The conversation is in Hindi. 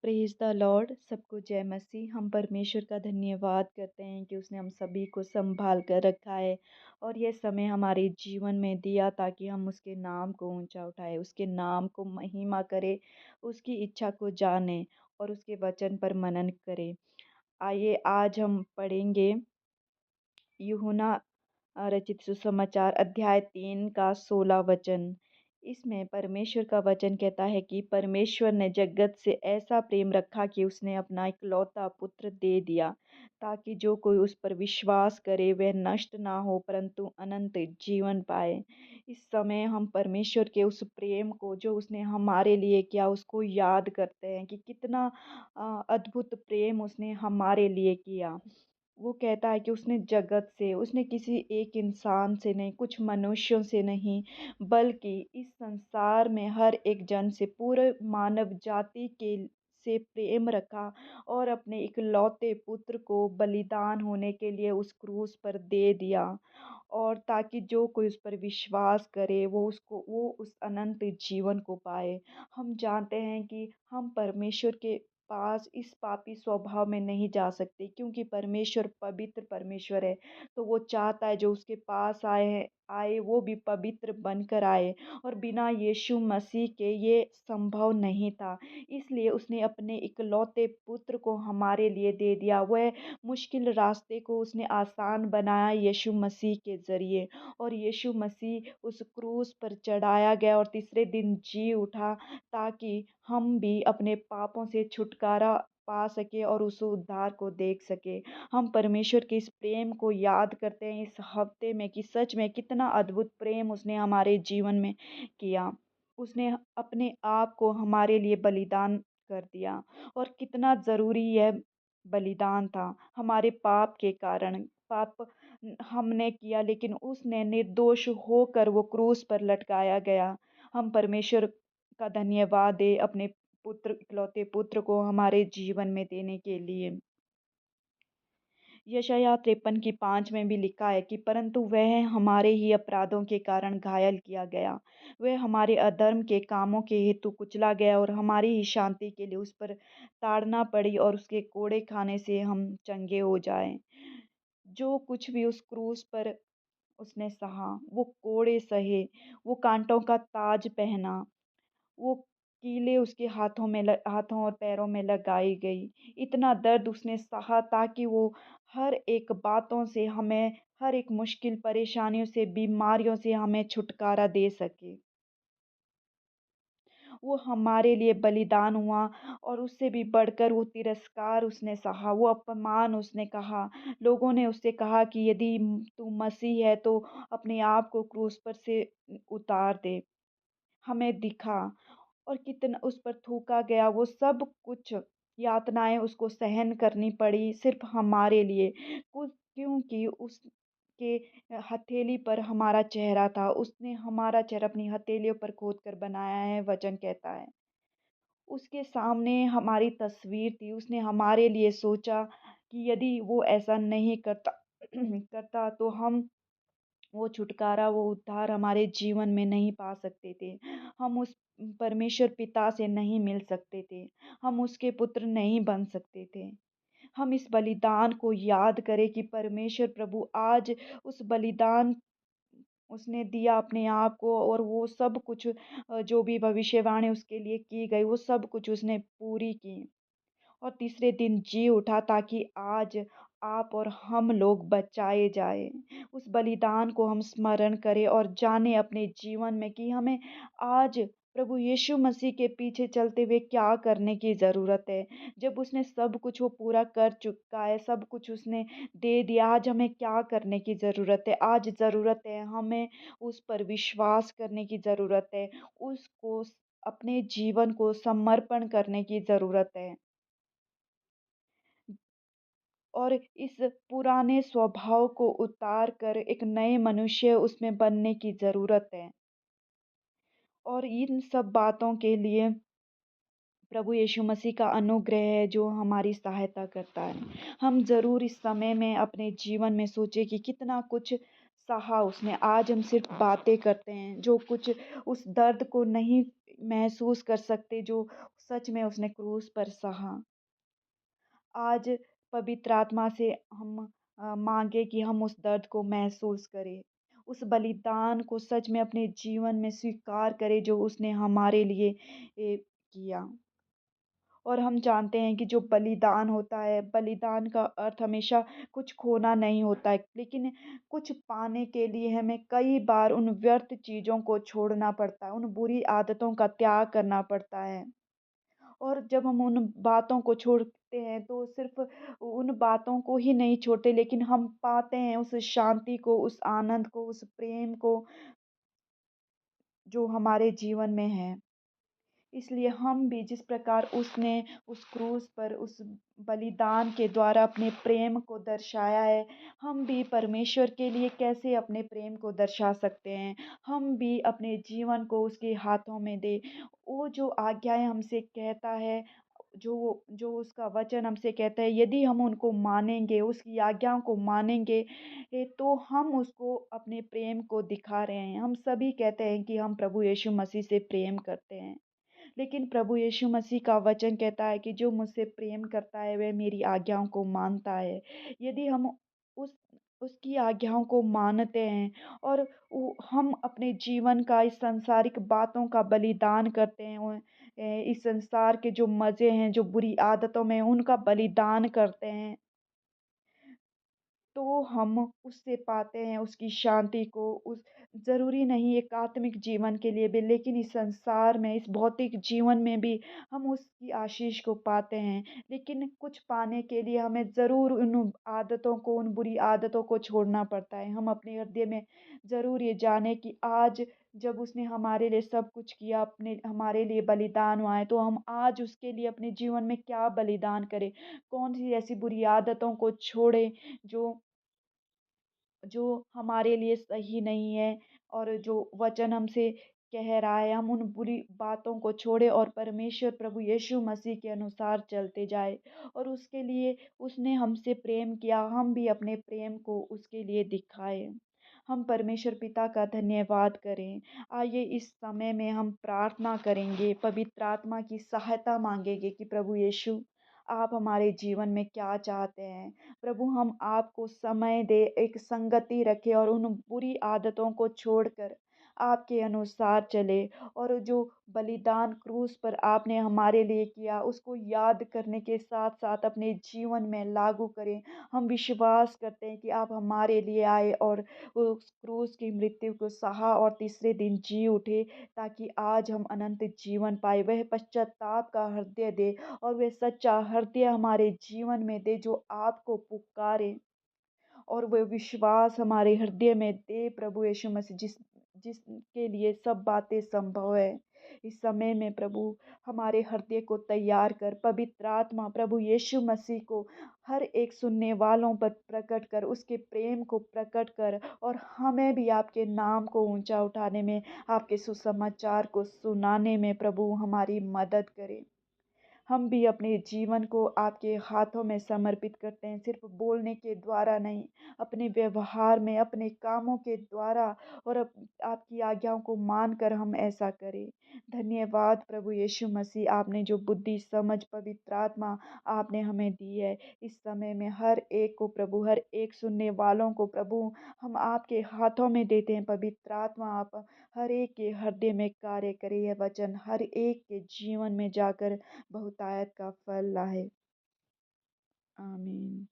Praise the Lord. सबको जय मसीह। हम परमेश्वर का धन्यवाद करते हैं कि उसने हम सभी को संभाल कर रखा है और यह समय हमारे जीवन में दिया ताकि हम उसके नाम को ऊंचा उठाए, उसके नाम को महिमा करें, उसकी इच्छा को जाने और उसके वचन पर मनन करें। आइए आज हम पढ़ेंगे यूहन्ना रचित सुसमाचार अध्याय 3 का 16 वचन। इसमें परमेश्वर का वचन कहता है कि परमेश्वर ने जगत से ऐसा प्रेम रखा कि उसने अपना इकलौता पुत्र दे दिया ताकि जो कोई उस पर विश्वास करे वह नष्ट ना हो परंतु अनंत जीवन पाए। इस समय हम परमेश्वर के उस प्रेम को जो उसने हमारे लिए किया उसको याद करते हैं कि कितना अद्भुत प्रेम उसने हमारे लिए किया। वो कहता है कि उसने जगत से, उसने किसी एक इंसान से नहीं, कुछ मनुष्यों से नहीं, बल्कि इस संसार में हर एक जन से, पूरे मानव जाति के से प्रेम रखा और अपने इकलौते पुत्र को बलिदान होने के लिए उस क्रूस पर दे दिया और ताकि जो कोई उस पर विश्वास करे वो उस अनंत जीवन को पाए। हम जानते हैं कि हम परमेश्वर के पास इस पापी स्वभाव में नहीं जा सकते क्योंकि परमेश्वर पवित्र परमेश्वर है। तो वो चाहता है जो उसके पास आए वो भी पवित्र बनकर आए और बिना यीशु मसीह के ये संभव नहीं था। इसलिए उसने अपने इकलौते पुत्र को हमारे लिए दे दिया। वह मुश्किल रास्ते को उसने आसान बनाया यीशु मसीह के ज़रिए और यीशु मसीह उस क्रूस पर चढ़ाया गया और तीसरे दिन जी उठा ताकि हम भी अपने पापों से छुटकारा पा सके और उस उद्धार को देख सके। हम परमेश्वर के इस प्रेम को याद करते हैं इस हफ्ते में कि सच में कितना अद्भुत प्रेम उसने हमारे जीवन में किया। उसने अपने आप को हमारे लिए बलिदान कर दिया और कितना ज़रूरी यह बलिदान था हमारे पाप के कारण। पाप हमने किया लेकिन उसने निर्दोष होकर वो क्रूस पर लटकाया गया। हम परमेश्वर का धन्यवाद दें अपने इकलौते पुत्र को हमारे जीवन में देने के लिए। यशायाह 53 की 5 में भी लिखा है कि परंतु वह हमारे ही अपराधों के कारण घायल किया गया, वह हमारे अधर्म के कामों के हेतु कुचला गया और हमारी ही शांति के लिए उस पर ताड़ना पड़ी और उसके कोड़े खाने से हम चंगे हो जाए। जो कुछ भी उस क्रूस पर उसने सहा, वो कोड़े सहे, वो कांटों का ताज पहना, वो कीलें उसके हाथों और पैरों में लगाई गई। इतना दर्द उसने सहा ताकि वो हर एक बातों से हमें, हर एक मुश्किल परेशानियों से, बीमारियों से हमें छुटकारा दे सके। वो हमारे लिए बलिदान हुआ और उससे भी बढ़कर वो तिरस्कार उसने सहा, वो अपमान उसने कहा। लोगों ने उससे कहा कि यदि तू मसीह है तो अपने आप को क्रूस पर से उतार दे, हमें दिखा। और कितना उस पर थूका गया, वो सब कुछ यातनाएँ उसको सहन करनी पड़ी सिर्फ़ हमारे लिए। कुछ क्योंकि उसके हथेली पर हमारा चेहरा था, उसने हमारा चेहरा अपनी हथेलियों पर खोद कर बनाया है, वचन कहता है। उसके सामने हमारी तस्वीर थी, उसने हमारे लिए सोचा कि यदि वो ऐसा नहीं करता करता तो हम वो छुटकारा, वो उद्धार हमारे जीवन में नहीं पा सकते थे। हम उस परमेश्वर पिता से नहीं मिल सकते थे। हम उसके पुत्र नहीं बन सकते थे। हम इस बलिदान को याद करें कि परमेश्वर प्रभु आज उस बलिदान उसने दिया अपने आप को और वो सब कुछ जो भी भविष्यवाणी उसके लिए की गई, वो सब कुछ उसने पूरी की। और तीसरे दिन जी उठा ताकि आज आप और हम लोग बचाए जाएँ। उस बलिदान को हम स्मरण करें और जानें अपने जीवन में कि हमें आज प्रभु यीशु मसीह के पीछे चलते हुए क्या करने की ज़रूरत है। जब उसने सब कुछ वो पूरा कर चुका है, सब कुछ उसने दे दिया, आज हमें क्या करने की ज़रूरत है? आज ज़रूरत है हमें उस पर विश्वास करने की ज़रूरत है, उसको अपने जीवन को समर्पण करने की ज़रूरत है। और इस पुराने स्वभाव को उतार कर एक नए मनुष्य उसमें बनने की ज़रूरत है। और इन सब बातों के लिए प्रभु यीशु मसीह का अनुग्रह है जो हमारी सहायता करता है। हम ज़रूर इस समय में अपने जीवन में सोचें कि कितना कुछ सहा उसने। आज हम सिर्फ़ बातें करते हैं, जो कुछ उस दर्द को नहीं महसूस कर सकते, जो सच में उसने क्रूस पर सहा। आज पवित्र आत्मा से हम माँगे कि हम उस दर्द को महसूस करें, उस बलिदान को सच में अपने जीवन में स्वीकार करें जो उसने हमारे लिए किया। और हम जानते हैं कि जो बलिदान होता है, बलिदान का अर्थ हमेशा कुछ खोना नहीं होता है, लेकिन कुछ पाने के लिए हमें कई बार उन व्यर्थ चीज़ों को छोड़ना पड़ता है, उन बुरी आदतों का त्याग करना पड़ता है। और जब हम उन बातों को छोड़ते हैं तो सिर्फ़ उन बातों को ही नहीं छोड़ते, लेकिन हम पाते हैं उस शांति को, उस आनंद को, उस प्रेम को जो हमारे जीवन में है। इसलिए हम भी जिस प्रकार उसने उस क्रूस पर उस बलिदान के द्वारा अपने प्रेम को दर्शाया है, हम भी परमेश्वर के लिए कैसे अपने प्रेम को दर्शा सकते हैं। हम भी अपने जीवन को उसके हाथों में दें। वो जो आज्ञाएँ हमसे कहता है, जो जो उसका वचन हमसे कहता है, यदि हम उनको मानेंगे, उसकी आज्ञाओं को मानेंगे, तो हम उसको अपने प्रेम को दिखा रहे हैं। हम सभी कहते हैं कि हम प्रभु यीशु मसीह से प्रेम करते हैं। लेकिन प्रभु यीशु मसीह का वचन कहता है कि जो मुझसे प्रेम करता है वह मेरी आज्ञाओं को मानता है। यदि हम उस उसकी आज्ञाओं को मानते हैं और हम अपने जीवन का इस सांसारिक बातों का बलिदान करते हैं, इस संसार के जो मज़े हैं, जो बुरी आदतों में हैं, उनका बलिदान करते हैं, तो हम उससे पाते हैं उसकी शांति को। उस ज़रूरी नहीं एक आत्मिक जीवन के लिए भी, लेकिन इस संसार में, इस भौतिक जीवन में भी हम उसकी आशीष को पाते हैं। लेकिन कुछ पाने के लिए हमें ज़रूर उन आदतों को, उन बुरी आदतों को छोड़ना पड़ता है। हम अपने हृदय में ज़रूर ये जानें कि आज जब उसने हमारे लिए सब कुछ किया, अपने हमारे लिए बलिदान हुआ है, तो हम आज उसके लिए अपने जीवन में क्या बलिदान करें? कौन-सी ऐसी बुरी आदतों को छोड़ें जो जो हमारे लिए सही नहीं है, और जो वचन हमसे कह रहा है, हम उन बुरी बातों को छोड़ें और परमेश्वर प्रभु यीशु मसीह के अनुसार चलते जाएँ। और उसके लिए उसने हमसे प्रेम किया, हम भी अपने प्रेम को उसके लिए दिखाएँ। हम परमेश्वर पिता का धन्यवाद करें। आइए इस समय में हम प्रार्थना करेंगे, पवित्र आत्मा की सहायता माँगेंगे कि प्रभु यीशु, आप हमारे जीवन में क्या चाहते हैं? प्रभु, हम आपको समय दें, एक संगति रखें और उन बुरी आदतों को छोड़कर आपके अनुसार चलें, और जो बलिदान क्रूस पर आपने हमारे लिए किया, उसको याद करने के साथ-साथ अपने जीवन में लागू करें। हम विश्वास करते हैं कि आप हमारे लिए आए और उस क्रूस की मृत्यु को सहा और तीसरे दिन जी उठे, ताकि आज हम अनंत जीवन पाएँ। वह पश्चाताप का हृदय दे और वह सच्चा हृदय हमारे जीवन में दे जो आपको पुकारे, और वह विश्वास हमारे हृदय में दे प्रभु यीशु मसीह, जिसके लिए सब बातें संभव है। इस समय में प्रभु हमारे हृदय को तैयार कर, पवित्र आत्मा प्रभु यीशु मसीह को हर एक सुनने वालों पर प्रकट कर, उसके प्रेम को प्रकट कर, और हमें भी आपके नाम को ऊंचा उठाने में, आपके सुसमाचार को सुनाने में प्रभु हमारी मदद करें। हम भी अपने जीवन को आपके हाथों में समर्पित करते हैं, सिर्फ़ बोलने के द्वारा नहीं, अपने व्यवहार में, अपने कामों के द्वारा, और आपकी आज्ञाओं को मानकर हम ऐसा करें। धन्यवाद प्रभु यीशु मसीह, आपने जो बुद्धि, समझ, पवित्र आत्मा आपने हमें दी है। इस समय में हर एक को प्रभु, हर एक सुनने वालों को प्रभु, हम आपके हाथों में देते हैं। पवित्र आत्मा, आप हर एक के हृदय में कार्य करें, यह वचन हर एक के जीवन में जाकर बहुतायत का फल लाए। आमीन।